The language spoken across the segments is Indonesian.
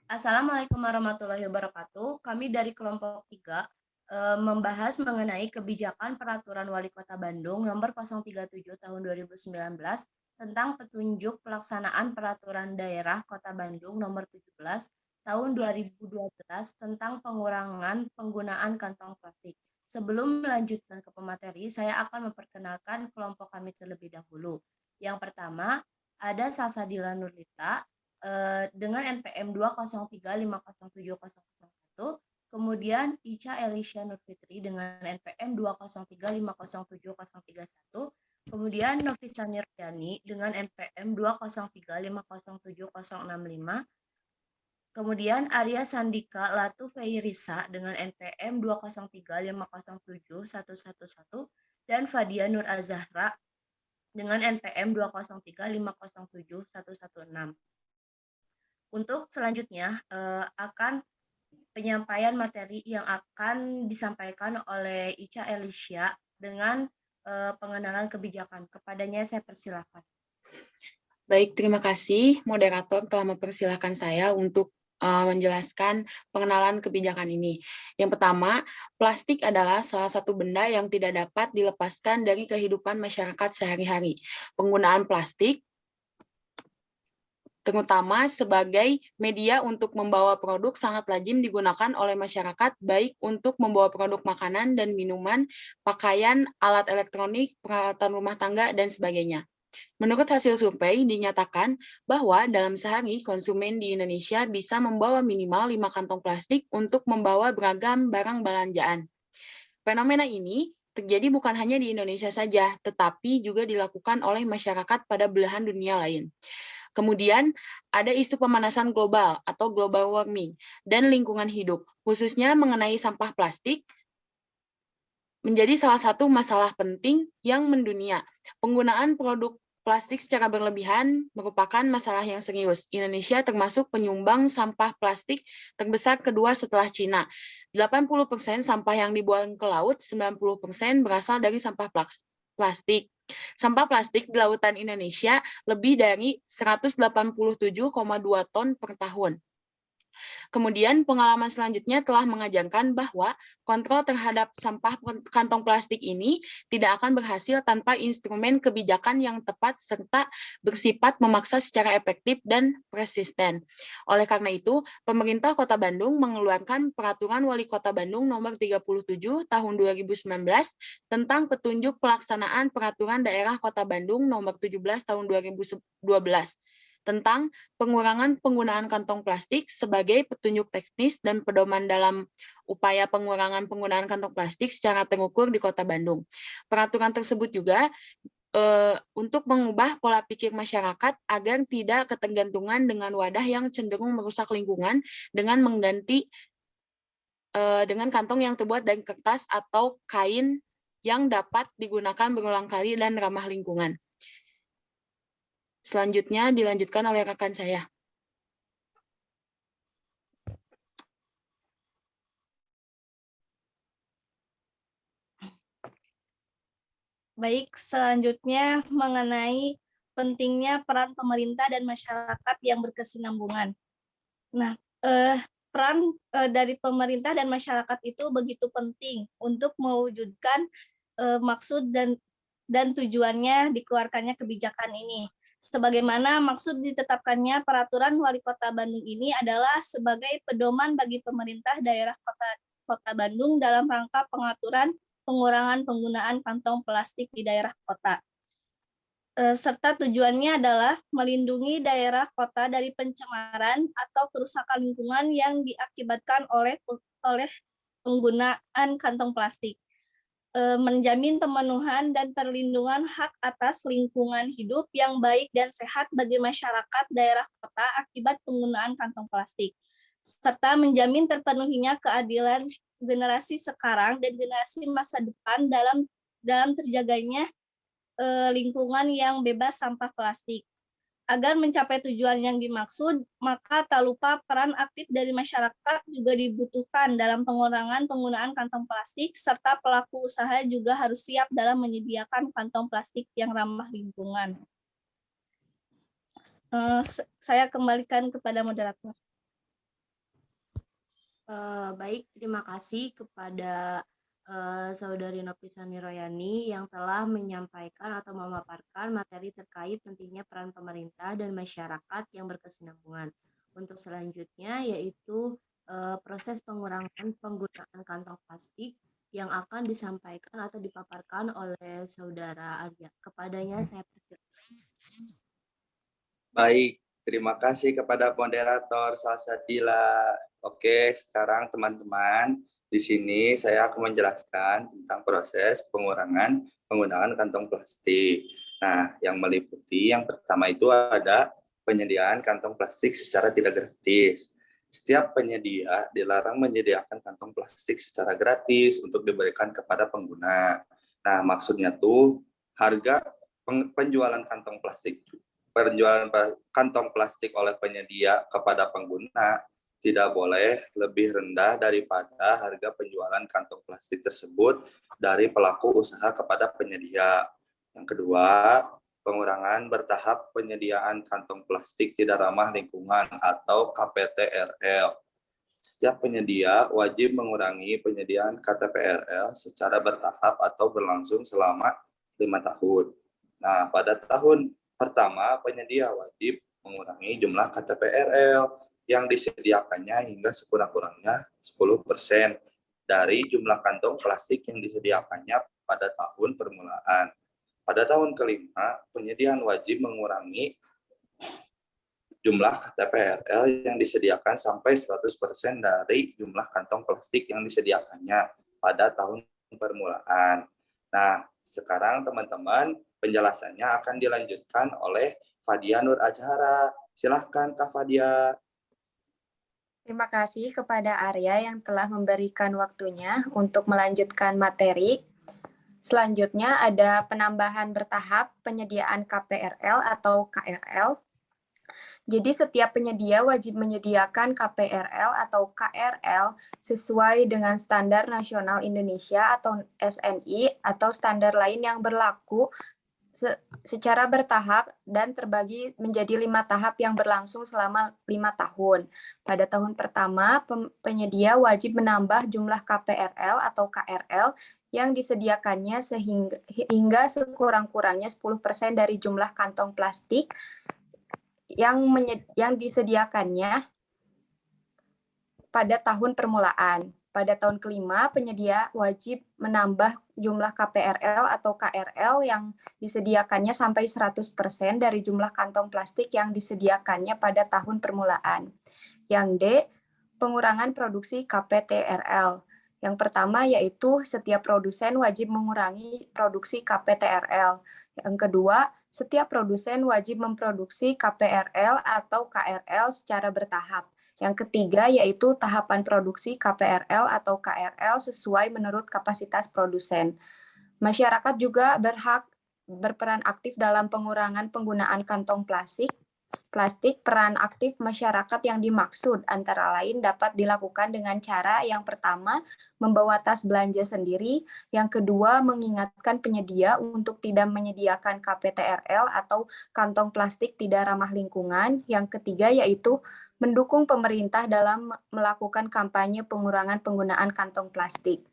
Assalamualaikum warahmatullahi wabarakatuh. Kami dari kelompok 3 membahas mengenai kebijakan Peraturan Wali Kota Bandung Nomor 037 Tahun 2019 tentang petunjuk pelaksanaan Peraturan Daerah Kota Bandung Nomor 17 Tahun 2012 tentang pengurangan penggunaan kantong plastik. Sebelum melanjutkan ke pemateri, saya akan memperkenalkan kelompok kami terlebih dahulu. Yang pertama, ada Salsabila Nurlita dengan NPM 203507001, kemudian Ica Elisha Nurfitri dengan NPM 203507031, kemudian Novisa Nirdani dengan NPM 203507065, kemudian Arya Sandika Latu Feirisa dengan NPM 203507111, dan Fadia Nur Azahra dengan NPM 203507116. Untuk selanjutnya akan penyampaian materi yang akan disampaikan oleh Ica Elisha dengan pengenalan kebijakan. Kepadanya saya persilakan. Baik, terima kasih moderator telah mempersilahkan saya untuk menjelaskan pengenalan kebijakan ini. Yang pertama, plastik adalah salah satu benda yang tidak dapat dilepaskan dari kehidupan masyarakat sehari-hari. Penggunaan plastik terutama sebagai media untuk membawa produk sangat lazim digunakan oleh masyarakat, baik untuk membawa produk makanan dan minuman, pakaian, alat elektronik, peralatan rumah tangga, dan sebagainya. Menurut hasil survei, dinyatakan bahwa dalam sehari konsumen di Indonesia bisa membawa minimal 5 kantong plastik untuk membawa beragam barang belanjaan. Fenomena ini terjadi bukan hanya di Indonesia saja, tetapi juga dilakukan oleh masyarakat pada belahan dunia lain. Kemudian ada isu pemanasan global atau global warming dan lingkungan hidup, khususnya mengenai sampah plastik, menjadi salah satu masalah penting yang mendunia. Penggunaan produk plastik secara berlebihan merupakan masalah yang serius. Indonesia termasuk penyumbang sampah plastik terbesar kedua setelah Cina. 80% sampah yang dibuang ke laut, 90% berasal dari sampah plastik. Sampah plastik di lautan Indonesia lebih dari 187,2 ton per tahun. Kemudian pengalaman selanjutnya telah mengajarkan bahwa kontrol terhadap sampah kantong plastik ini tidak akan berhasil tanpa instrumen kebijakan yang tepat serta bersifat memaksa secara efektif dan persisten. Oleh karena itu, pemerintah Kota Bandung mengeluarkan Peraturan Wali Kota Bandung Nomor 37 Tahun 2019 tentang petunjuk pelaksanaan Peraturan Daerah Kota Bandung Nomor 17 Tahun 2012 tentang pengurangan penggunaan kantong plastik sebagai petunjuk teknis dan pedoman dalam upaya pengurangan penggunaan kantong plastik secara terukur di Kota Bandung. Peraturan tersebut juga untuk mengubah pola pikir masyarakat agar tidak ketergantungan dengan wadah yang cenderung merusak lingkungan dengan mengganti dengan kantong yang terbuat dari kertas atau kain yang dapat digunakan berulang kali dan ramah lingkungan. Selanjutnya dilanjutkan oleh rekan saya. Baik, selanjutnya mengenai pentingnya peran pemerintah dan masyarakat yang berkesinambungan. Nah, peran dari pemerintah dan masyarakat itu begitu penting untuk mewujudkan maksud dan tujuannya dikeluarkannya kebijakan ini. Sebagaimana maksud ditetapkannya Peraturan Wali Kota Bandung ini adalah sebagai pedoman bagi pemerintah daerah Kota Bandung dalam rangka pengaturan pengurangan penggunaan kantong plastik di daerah kota. Serta tujuannya adalah melindungi daerah kota dari pencemaran atau kerusakan lingkungan yang diakibatkan oleh penggunaan kantong plastik. Menjamin pemenuhan dan perlindungan hak atas lingkungan hidup yang baik dan sehat bagi masyarakat daerah kota akibat penggunaan kantong plastik, serta menjamin terpenuhinya keadilan generasi sekarang dan generasi masa depan dalam terjaganya lingkungan yang bebas sampah plastik. Agar mencapai tujuan yang dimaksud, maka tak lupa peran aktif dari masyarakat juga dibutuhkan dalam pengurangan penggunaan kantong plastik, serta pelaku usaha juga harus siap dalam menyediakan kantong plastik yang ramah lingkungan. Saya kembalikan kepada moderator. Baik, terima kasih kepada Saudari Nopisani Royani yang telah menyampaikan atau memaparkan materi terkait pentingnya peran pemerintah dan masyarakat yang berkesinambungan. Untuk selanjutnya yaitu proses pengurangan penggunaan kantong plastik yang akan disampaikan atau dipaparkan oleh Saudara Arya. Kepadanya saya persilakan. Baik, terima kasih kepada moderator Salsabila. Oke, sekarang teman-teman, di sini saya akan menjelaskan tentang proses pengurangan penggunaan kantong plastik. Nah, yang meliputi yang pertama itu ada penyediaan kantong plastik secara tidak gratis. Setiap penyedia dilarang menyediakan kantong plastik secara gratis untuk diberikan kepada pengguna. Nah, maksudnya tuh harga penjualan kantong plastik oleh penyedia kepada pengguna tidak boleh lebih rendah daripada harga penjualan kantong plastik tersebut dari pelaku usaha kepada penyedia. Yang kedua, pengurangan bertahap penyediaan kantong plastik tidak ramah lingkungan atau KPTRL. Setiap penyedia wajib mengurangi penyediaan KTPRL secara bertahap atau berlangsung selama 5 tahun. Nah, pada tahun pertama, penyedia wajib mengurangi jumlah KTPRL yang disediakannya hingga sekurang-kurangnya 10% dari jumlah kantong plastik yang disediakannya pada tahun permulaan. Pada tahun kelima, penyedia wajib mengurangi jumlah KTPRL yang disediakan sampai 100% dari jumlah kantong plastik yang disediakannya pada tahun permulaan. Nah, sekarang teman-teman, penjelasannya akan dilanjutkan oleh Fadia Nur Azhara. Silahkan Kak Fadia. Terima kasih kepada Arya yang telah memberikan waktunya untuk melanjutkan materi. Selanjutnya ada penambahan bertahap penyediaan KPRL atau KRL. Jadi setiap penyedia wajib menyediakan KPRL atau KRL sesuai dengan Standar Nasional Indonesia atau SNI atau standar lain yang berlaku secara bertahap dan terbagi menjadi 5 tahap yang berlangsung selama 5 tahun. Pada tahun pertama, penyedia wajib menambah jumlah KPRL atau KRL yang disediakannya hingga sekurang-kurangnya 10% dari jumlah kantong plastik yang disediakannya pada tahun permulaan. Pada tahun kelima, penyedia wajib menambah jumlah KPRL atau KRL yang disediakannya sampai 100% dari jumlah kantong plastik yang disediakannya pada tahun permulaan. Yang D, pengurangan produksi KPTRL. Yang pertama yaitu setiap produsen wajib mengurangi produksi KPTRL. Yang kedua, setiap produsen wajib memproduksi KPRL atau KRL secara bertahap. Yang ketiga yaitu tahapan produksi KPRL atau KRL sesuai menurut kapasitas produsen. Masyarakat juga berhak berperan aktif dalam pengurangan penggunaan kantong plastik. Peran aktif masyarakat yang dimaksud antara lain dapat dilakukan dengan cara yang pertama, membawa tas belanja sendiri, yang kedua, mengingatkan penyedia untuk tidak menyediakan KPTRL atau kantong plastik tidak ramah lingkungan, yang ketiga yaitu mendukung pemerintah dalam melakukan kampanye pengurangan penggunaan kantong plastik.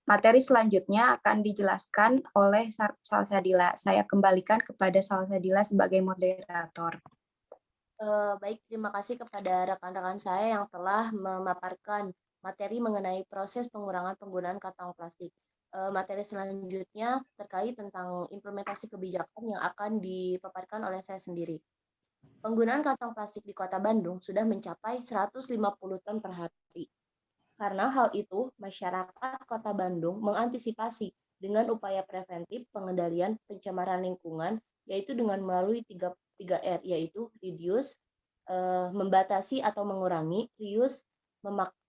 Materi selanjutnya akan dijelaskan oleh Salsabila. Saya kembalikan kepada Salsabila sebagai moderator. Baik, terima kasih kepada rekan-rekan saya yang telah memaparkan materi mengenai proses pengurangan penggunaan kantong plastik. Materi selanjutnya terkait tentang implementasi kebijakan yang akan dipaparkan oleh saya sendiri. Penggunaan kantong plastik di Kota Bandung sudah mencapai 150 ton per hari. Karena hal itu, masyarakat Kota Bandung mengantisipasi dengan upaya preventif pengendalian pencemaran lingkungan, yaitu dengan melalui 3R, yaitu reduce, membatasi atau mengurangi, reuse,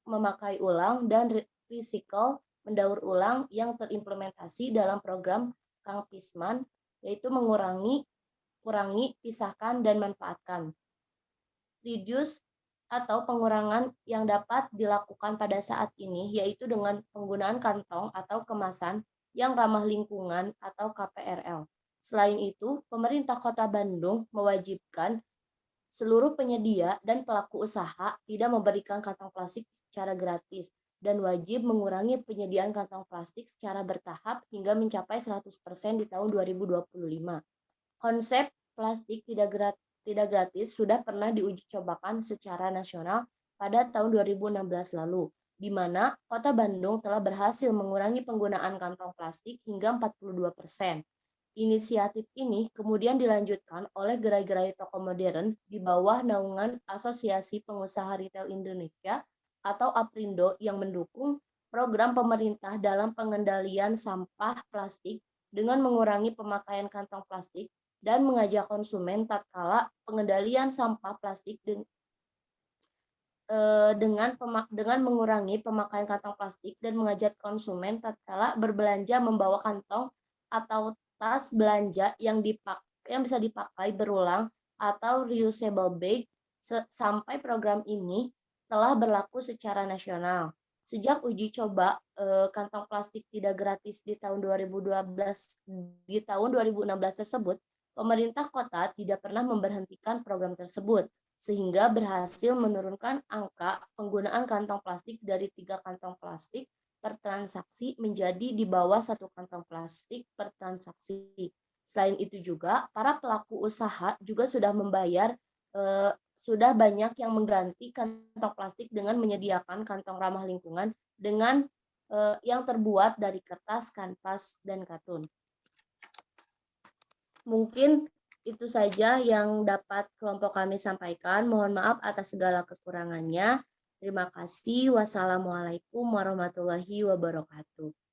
memakai ulang, dan recycle, mendaur ulang yang terimplementasi dalam program Kang Pisman, yaitu mengurangi, kurangi, pisahkan, dan manfaatkan. Reduce atau pengurangan yang dapat dilakukan pada saat ini yaitu dengan penggunaan kantong atau kemasan yang ramah lingkungan atau KPRL. Selain itu, pemerintah Kota Bandung mewajibkan Seluruh penyedia dan pelaku usaha tidak memberikan kantong plastik secara gratis dan wajib mengurangi penyediaan kantong plastik secara bertahap hingga mencapai 100% di tahun 2025. Konsep plastik tidak gratis sudah pernah diuji cobakan secara nasional pada tahun 2016 lalu, di mana Kota Bandung telah berhasil mengurangi penggunaan kantong plastik hingga 42%. Inisiatif ini kemudian dilanjutkan oleh gerai-gerai toko modern di bawah naungan Asosiasi Pengusaha Retail Indonesia atau APRindo yang mendukung program pemerintah dalam pengendalian sampah plastik dengan mengurangi pemakaian kantong plastik dan mengajak konsumen tatkala pengendalian sampah plastik dengan mengurangi pemakaian kantong plastik dan mengajak konsumen tatkala berbelanja membawa kantong atau tas belanja yang bisa dipakai berulang atau reusable bag sampai program ini telah berlaku secara nasional. Sejak uji coba kantong plastik tidak gratis di tahun 2016 tersebut, pemerintah kota tidak pernah memberhentikan program tersebut, sehingga berhasil menurunkan angka penggunaan kantong plastik dari 3 kantong plastik per transaksi menjadi di bawah 1 kantong plastik per transaksi. Selain itu juga, para pelaku usaha juga sudah banyak yang mengganti kantong plastik dengan menyediakan kantong ramah lingkungan dengan yang terbuat dari kertas, kanvas, dan katun. Mungkin itu saja yang dapat kelompok kami sampaikan. Mohon maaf atas segala kekurangannya. Terima kasih. Wassalamualaikum warahmatullahi wabarakatuh.